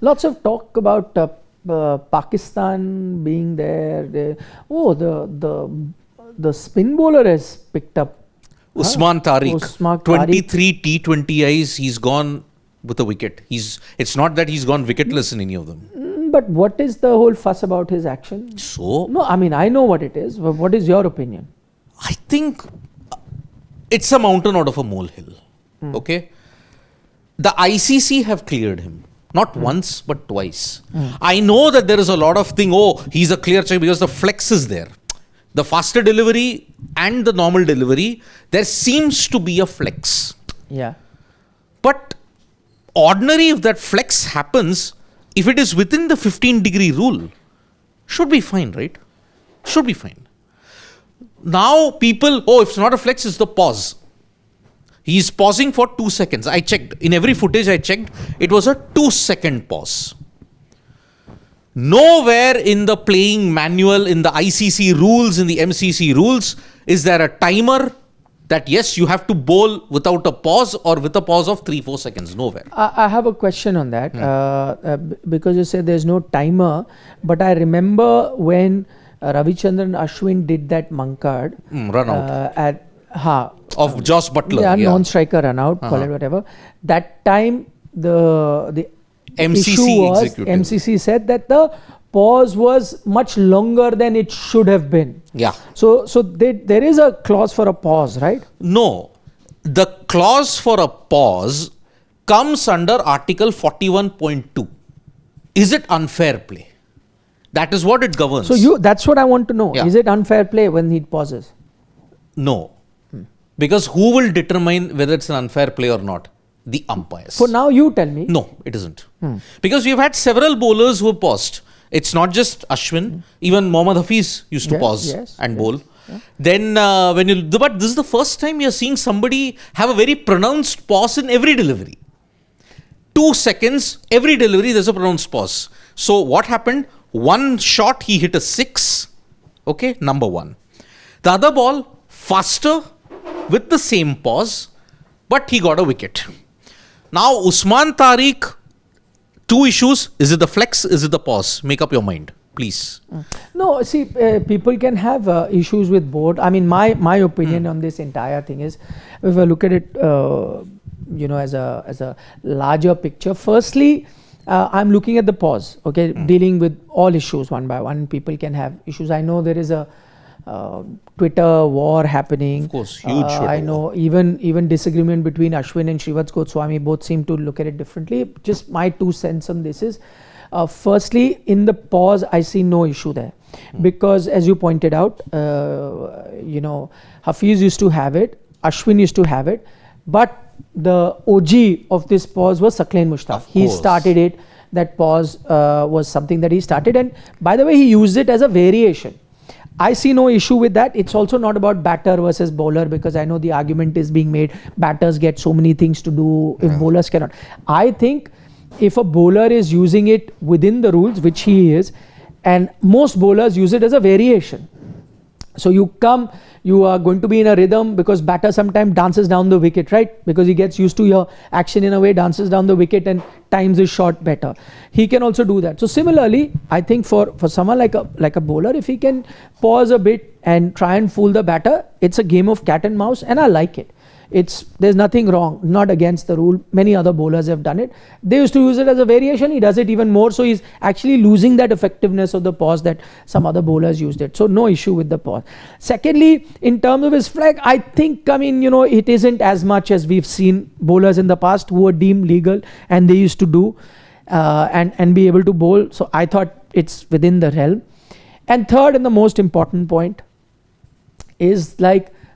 Lots of talk about Pakistan being there. The spin bowler has picked up. Usman Tariq. Usman Tariq. 23 T20Is, he's gone with a wicket. It's not that he's gone wicketless in any of them. But what is the whole fuss about his action? So? No, I mean, I know what it is. But what is your opinion? I think it's a mountain out of a molehill. Okay? The ICC have cleared him. Not once, but twice. I know that there is a lot of thing, he's a clear check because the flex is there. The faster delivery and the normal delivery, there seems to be a flex. Yeah. But ordinary, if that flex happens, if it is within the 15-degree rule, should be fine, right? Should be fine. Now people, if it's not a flex, it's the pause. He's pausing for 2 seconds. I checked. In every footage I checked, it was a 2-second pause. Nowhere in the playing manual, in the ICC rules, in the MCC rules, is there a timer that yes, you have to bowl without a pause or with a pause of 3-4 seconds. Nowhere. I have a question on that because you said there's no timer, but I remember when Ravichandran Ashwin did that mankad run out of Joss Butler. Non-striker run out, call it whatever. That time the MCC said that the pause was much longer than it should have been. Yeah. So there is a clause for a pause, right? No. The clause for a pause comes under Article 41.2. Is it unfair play? That is what it governs. So that's what I want to know. Yeah. Is it unfair play when he pauses? No. Because who will determine whether it's an unfair play or not? The umpires. For now, you tell me. No, it isn't. Because we've had several bowlers who have paused. It's not just Ashwin. Even Mohammad Hafiz used to pause and bowl. Yeah. Then but this is the first time you're seeing somebody have a very pronounced pause in every delivery. 2 seconds, every delivery, there's a pronounced pause. So what happened? One shot, he hit a 6. Okay, number 1. The other ball, faster, with the same pause, but he got a wicket. Now, Usman Tariq, 2 issues. Is it the flex? Is it the pause? Make up your mind, please. No, see, people can have issues with both. I mean, my opinion on this entire thing is, if I look at it, as a larger picture. Firstly, I'm looking at the pause. Okay, dealing with all issues one by one. People can have issues. I know there is a Twitter war happening. Of course, huge. I know even disagreement between Ashwin and Shrivats Goswami, both seem to look at it differently. Just my 2 cents on this is, firstly, in the pause, I see no issue there. Because as you pointed out, Hafiz used to have it, Ashwin used to have it, but the OG of this pause was Saqlain Mushtaq. He started it. That pause was something that he started, and by the way, he used it as a variation. I see no issue with that. It's also not about batter versus bowler, because I know the argument is being made, batters get so many things to do if bowlers cannot. I think if a bowler is using it within the rules, which he is, and most bowlers use it as a variation. So you are going to be in a rhythm, because batter sometimes dances down the wicket, right? Because he gets used to your action in a way, dances down the wicket and times his shot better. He can also do that. So similarly, I think for someone like a bowler, if he can pause a bit and try and fool the batter, it's a game of cat and mouse, and I like it. There's nothing wrong, not against the rule. Many other bowlers have done it. They used to use it as a variation. He does it even more. So he's actually losing that effectiveness of the pause that some other bowlers used it. So no issue with the pause. Secondly, in terms of his flag, I think, it isn't as much as we've seen bowlers in the past who were deemed legal and they used to do and be able to bowl. So I thought it's within the realm. And third, and the most important point is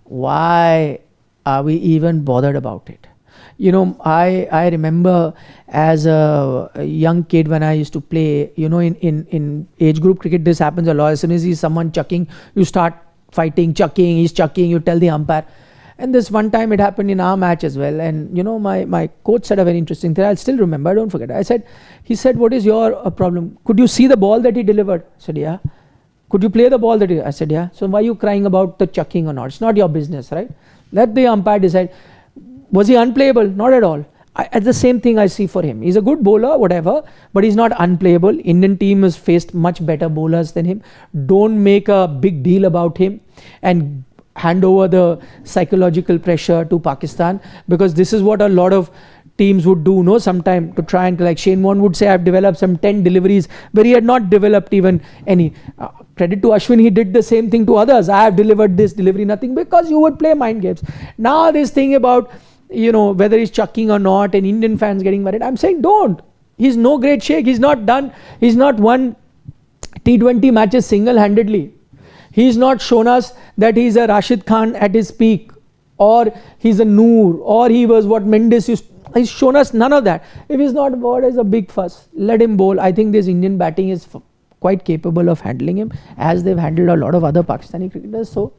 why are we even bothered about it? I remember as a young kid when I used to play, in age group cricket, this happens a lot. As soon as you see someone chucking, you start fighting, chucking, he's chucking, you tell the umpire. And this one time it happened in our match as well. And, my coach said a very interesting thing. I'll still remember, I don't forget. He said, what is your problem? Could you see the ball that he delivered? I said, yeah. Could you play the ball that I said, yeah. So why are you crying about the chucking or not? It's not your business, right? Let the umpire decide. Was he unplayable? Not at all. At the same thing I see for him. He's a good bowler, whatever, but he's not unplayable. Indian team has faced much better bowlers than him. Don't make a big deal about him and hand over the psychological pressure to Pakistan, because this is what a lot of teams would do, no, sometime to try and, like Shane Warne would say, I've developed some 10 deliveries where he had not developed even any. Credit to Ashwin, he did the same thing to others. I have delivered this delivery, nothing, because you would play mind games. Now this thing about, you know, whether he's chucking or not and Indian fans getting worried, I'm saying don't. He's no great shake. He's not won T20 matches single-handedly. He's not shown us that he's a Rashid Khan at his peak, or he's a Noor, or he was what Mendes used. He's shown us none of that. If he's not bowled, it's a big fuss. Let him bowl. I think this Indian batting is quite capable of handling him, as they've handled a lot of other Pakistani cricketers. So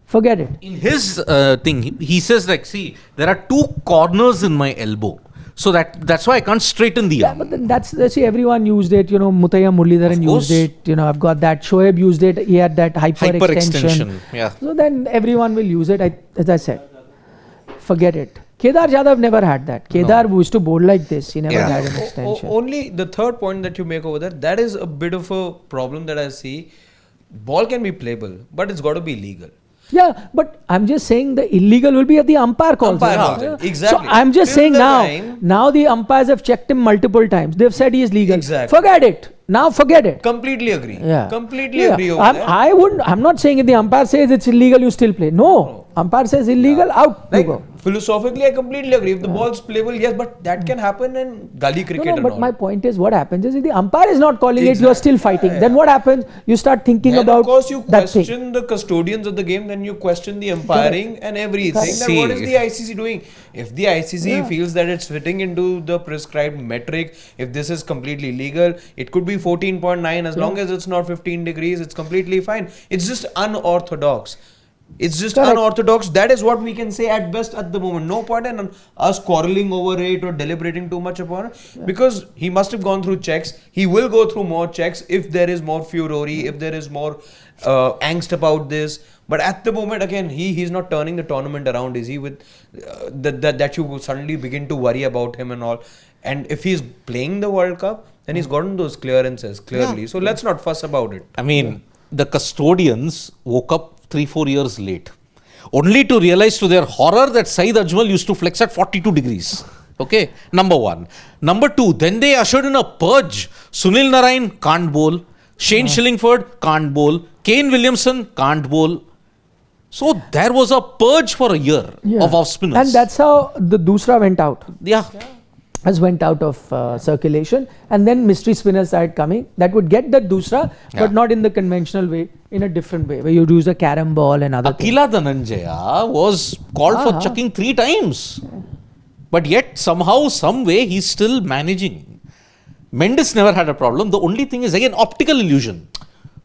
forget it. In his thing, he says, like, see, there are 2 corners in my elbow. So that's why I can't straighten the arm. Yeah, but then that's see, everyone used it. You know, Mutaya Muralidharan used it. You know, I've got that. Shoaib used it. He had that hyper extension. Yeah. So then everyone will use it. As I said, forget it. Kedar Jadhav never had that. Kedar used to bowl like this. He never had an extension. Only the third point that you make over there, that is a bit of a problem that I see. Ball can be playable, but it's got to be legal. Yeah, but I'm just saying the illegal will be at the umpire calls. Exactly. So I'm just saying now the umpires have checked him multiple times. They've said he is legal. Exactly. Forget it. Now forget it. Completely agree. Yeah. Completely agree over there. I'm not saying if the umpire says it's illegal, you still play. No. Umpire says illegal, out you go. Philosophically, I completely agree. If the ball's playable, yes, but that can happen in gully cricket and but all. my point is, what happens is if the umpire is not calling it, you are still fighting. Then what happens? You start thinking about of course, you that thing. question the custodians of the game, then you question the umpiring and everything. Then what is the ICC doing? If the ICC feels that it's fitting into the prescribed metric, if this is completely legal, it could be 14.9, as long as it's not 15 degrees, it's completely fine. It's just unorthodox. It's just unorthodox. That is what we can say at best at the moment. No point in us quarreling over it or deliberating too much upon it, because he must have gone through checks. He will go through more checks if there is more furore, if there is more angst about this. But at the moment, again, he's not turning the tournament around, is he? With that you suddenly begin to worry about him and all. And if he's playing the World Cup, then he's gotten those clearances clearly. So let's not fuss about it. I mean, the custodians woke up 3-4 years late, only to realize to their horror that Saeed Ajmal used to flex at 42 degrees. Okay, number 1. Number 2, then they ushered in a purge. Sunil Narayan can't bowl. Shane Shillingford can't bowl. Kane Williamson can't bowl. So there was a purge for a year of off spinners. And that's how the Dusra went out. Went out of circulation, and then mystery spinners started coming that would get the Dusra, but not in the conventional way, in a different way, where you use a carom ball and other things. Akila Dhananjaya was called for chucking 3 times. But yet, somehow, some way, he's still managing. Mendes never had a problem. The only thing is, again, optical illusion.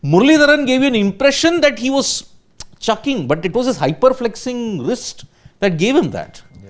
Muralidharan gave you an impression that he was chucking, but it was his hyperflexing wrist that gave him that.